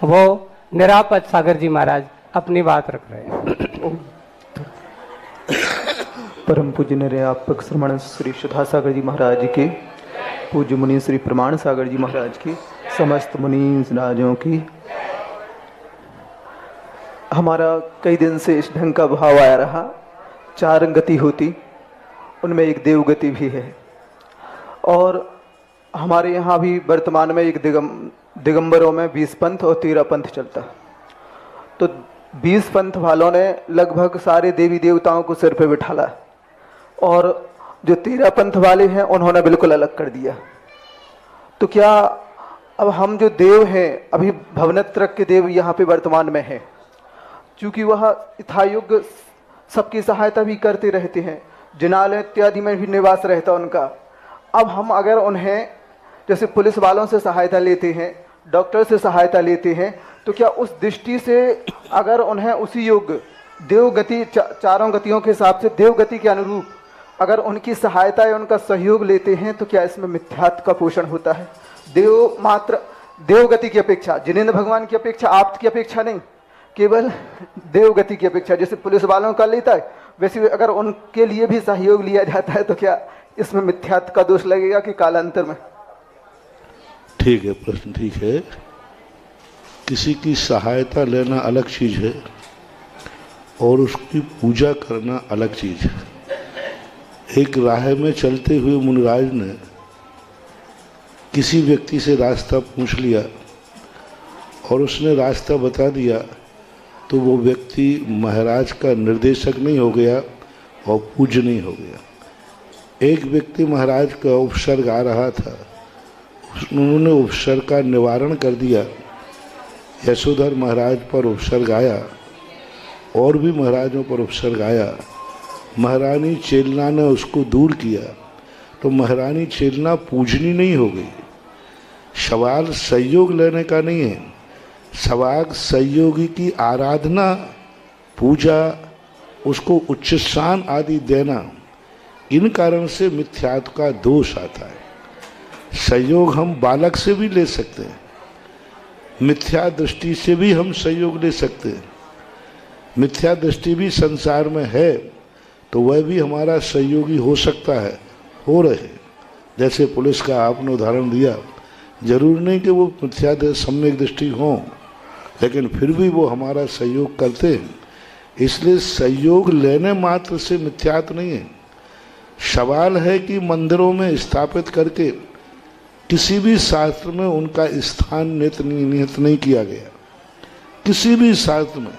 वो निरापद सागर जी महाराज अपनी बात रख रहे हैं। परम पूज्य निर्यापक श्रमण श्री सुधा सागर जी महाराज की, पूज्य मुनि श्री प्रमाण सागर जी महाराज की, समस्त मुनि राजों की। हमारा कई दिन से इस ढंग का भाव आया रहा। 4 गति होती, उनमें एक देव गति भी है। और हमारे यहाँ भी वर्तमान में एक दिगंबरों में 20 पंथ और 13 पंथ चलता। तो 20 पंथ वालों ने लगभग सारे देवी देवताओं को सिर पे बिठाला, और जो 13 पंथ वाले हैं उन्होंने बिल्कुल अलग कर दिया। तो क्या अब हम जो देव हैं, अभी भवनत्रक के देव यहाँ पे वर्तमान में हैं, चूँकि वह यथायुग सबकी सहायता भी करते रहते हैं, जिनालय इत्यादि में भी निवास रहता उनका। अब हम अगर उन्हें जैसे पुलिस वालों से सहायता लेते हैं, डॉक्टर से सहायता लेते हैं, तो क्या उस दृष्टि से अगर उन्हें उसी योग देव गति, चारों गतियों के हिसाब से देव गति के अनुरूप अगर उनकी सहायता या उनका सहयोग लेते हैं, तो क्या इसमें मिथ्यात्व का पोषण होता है? देव मात्र देव गति की अपेक्षा, जिनेंद्र भगवान की अपेक्षा, आप्त की अपेक्षा नहीं, केवल देव गति की अपेक्षा। जैसे पुलिस वालों का लेता है, वैसे अगर उनके लिए भी सहयोग लिया जाता है, तो क्या इसमें मिथ्यात्व का दोष लगेगा कि कालांतर में? ठीक है, प्रश्न ठीक है। किसी की सहायता लेना अलग चीज है और उसकी पूजा करना अलग चीज है। एक राह में चलते हुए मुनिराज ने किसी व्यक्ति से रास्ता पूछ लिया और उसने रास्ता बता दिया, तो वो व्यक्ति महाराज का निर्देशक नहीं हो गया और पूज्य नहीं हो गया। एक व्यक्ति महाराज का उपसर्ग आ रहा था, उन्होंने उपसर्ग का निवारण कर दिया। यशोधर महाराज पर उपसर्ग आया और भी महाराजों पर उपसर्ग आया, महारानी चेलना ने उसको दूर किया, तो महारानी चेलना पूजनी नहीं हो गई। सवाल सहयोग लेने का नहीं है, सवाल सहयोगी की आराधना, पूजा, उसको उच्च स्थान आदि देना, इन कारण से मिथ्यात्व का दोष आता है। सहयोग हम बालक से भी ले सकते हैं, मिथ्या दृष्टि से भी हम सहयोग ले सकते हैं। मिथ्या दृष्टि भी संसार में है, तो वह भी हमारा सहयोगी हो सकता है, हो रहे। जैसे पुलिस का आपने उदाहरण दिया, जरूर नहीं कि वो मिथ्या सम्यक दृष्टि हो, लेकिन फिर भी वो हमारा सहयोग करते हैं। इसलिए सहयोग लेने मात्र से मिथ्यात्व नहीं है। सवाल है कि मंदिरों में स्थापित करके किसी भी शास्त्र में उनका स्थान निहित नहीं किया गया। किसी भी शास्त्र में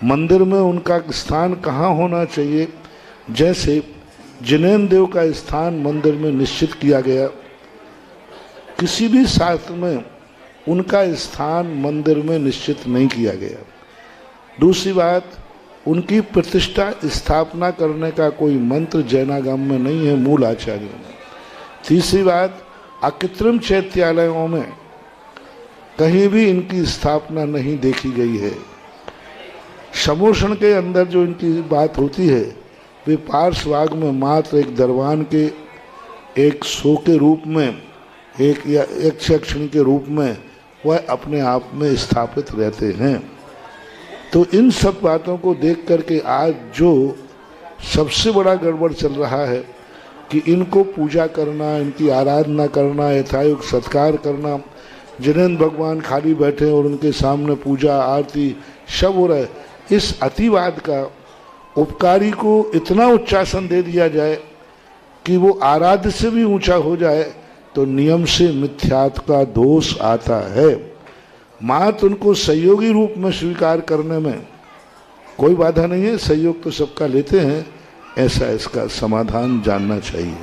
मंदिर में उनका स्थान कहाँ होना चाहिए, जैसे जिनेंद्र देव का स्थान मंदिर में निश्चित किया गया, किसी भी शास्त्र में उनका स्थान मंदिर में निश्चित नहीं किया गया। दूसरी बात, उनकी प्रतिष्ठा स्थापना करने का कोई मंत्र जैनागम में नहीं है, मूल आचार्यों में। तीसरी बात, अकृत्रिम चैत्यालयों में कहीं भी इनकी स्थापना नहीं देखी गई है। समोषण के अंदर जो इनकी बात होती है, वे पार्श्वाग में मात्र एक दरबान के एक शो के रूप में, एक या एक सेक्शन के रूप में वह अपने आप में स्थापित रहते हैं। तो इन सब बातों को देख करके आज जो सबसे बड़ा गड़बड़ चल रहा है कि इनको पूजा करना, इनकी आराधना करना, यथायुग सत्कार करना, जिनेंद्र भगवान खाली बैठे और उनके सामने पूजा आरती सब हो रहा है, इस अतिवाद का उपकारी को इतना उच्चासन दे दिया जाए कि वो आराध्य से भी ऊंचा हो जाए, तो नियम से मिथ्यात्व का दोष आता है। मात्र उनको सहयोगी रूप में स्वीकार करने में कोई बाधा नहीं है, सहयोग तो सबका लेते हैं, ऐसा इसका समाधान जानना चाहिए।